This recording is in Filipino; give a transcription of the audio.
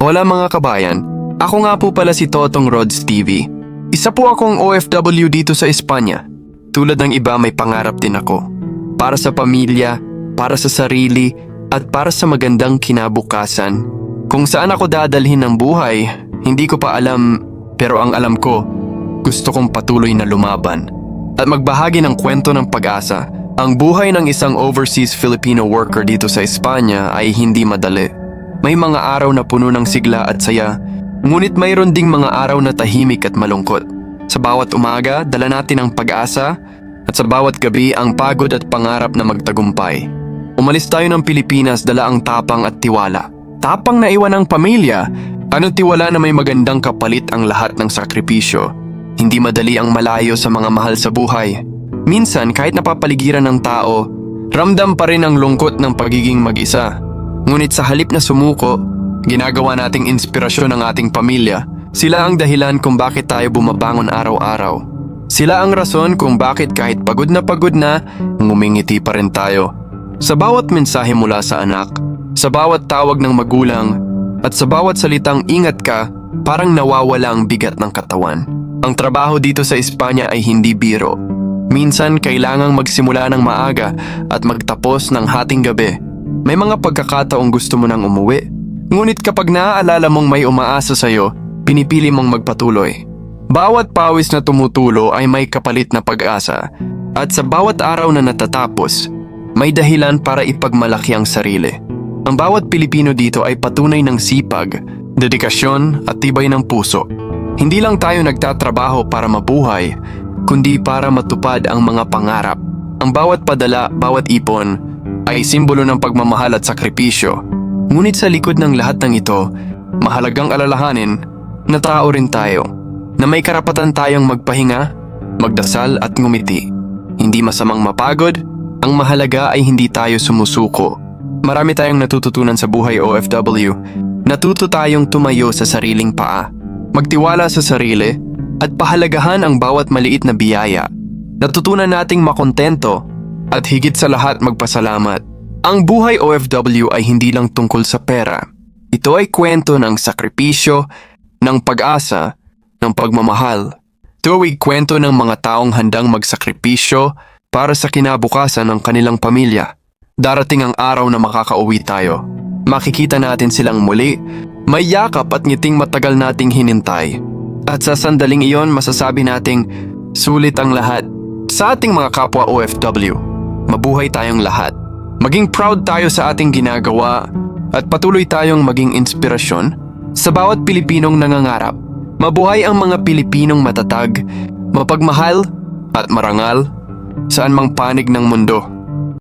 Hola mga kabayan, ako nga po pala si Totong Rods TV. Isa po akong OFW dito sa Espanya. Tulad ng iba may pangarap din ako. Para sa pamilya, para sa sarili, at para sa magandang kinabukasan. Kung saan ako dadalhin ng buhay, hindi ko pa alam, pero ang alam ko, gusto kong patuloy na lumaban. At magbahagi ng kwento ng pag-asa. Ang buhay ng isang overseas Filipino worker dito sa Espanya ay hindi madali. May mga araw na puno ng sigla at saya, ngunit mayroon ding mga araw na tahimik at malungkot. Sa bawat umaga, dala natin ang pag-asa at sa bawat gabi ang pagod at pangarap na magtagumpay. Umalis tayo ng Pilipinas dala ang tapang at tiwala. Tapang na iwan ang pamilya, ano't tiwala na may magandang kapalit ang lahat ng sakripisyo. Hindi madali ang malayo sa mga mahal sa buhay. Minsan kahit napapaligiran ng tao, ramdam pa rin ang lungkot ng pagiging mag-isa. Ngunit sa halip na sumuko, ginagawa nating inspirasyon ng ating pamilya. Sila ang dahilan kung bakit tayo bumabangon araw-araw. Sila ang rason kung bakit kahit pagod na, ngumingiti pa rin tayo. Sa bawat mensahe mula sa anak, sa bawat tawag ng magulang, at sa bawat salitang ingat ka, parang nawawala ang bigat ng katawan. Ang trabaho dito sa Espanya ay hindi biro. Minsan kailangang magsimula ng maaga at magtapos ng hating gabi. May mga pagkakataong gusto mo nang umuwi. Ngunit kapag naaalala mong may umaasa sa'yo, pinipili mong magpatuloy. Bawat pawis na tumutulo ay may kapalit na pag-asa. At sa bawat araw na natatapos, may dahilan para ipagmalaki ang sarili. Ang bawat Pilipino dito ay patunay ng sipag, dedikasyon at tibay ng puso. Hindi lang tayo nagtatrabaho para mabuhay, kundi para matupad ang mga pangarap. Ang bawat padala, bawat ipon, ay simbolo ng pagmamahal at sakripisyo. Ngunit sa likod ng lahat ng ito, mahalagang alalahanin na tao rin tayo, na may karapatan tayong magpahinga, magdasal at ngumiti. Hindi masamang mapagod, ang mahalaga ay hindi tayo sumusuko. Marami tayong natututunan sa buhay OFW. Natuto tayong tumayo sa sariling paa, magtiwala sa sarili, at pahalagahan ang bawat maliit na biyaya. Natutunan nating makontento at higit sa lahat magpasalamat. Ang buhay OFW ay hindi lang tungkol sa pera. Ito ay kwento ng sakripisyo, ng pag-asa, ng pagmamahal. Ito ay kwento ng mga taong handang magsakripisyo para sa kinabukasan ng kanilang pamilya. Darating ang araw na makakauwi tayo. Makikita natin silang muli, may yakap at ngiting matagal nating hinintay. At sa sandaling iyon masasabi nating sulit ang lahat. Sa ating mga kapwa OFW, mabuhay tayong lahat. Maging proud tayo sa ating ginagawa at patuloy tayong maging inspirasyon sa bawat Pilipinong nangangarap. Mabuhay ang mga Pilipinong matatag, mapagmahal at marangal saan mang panig ng mundo.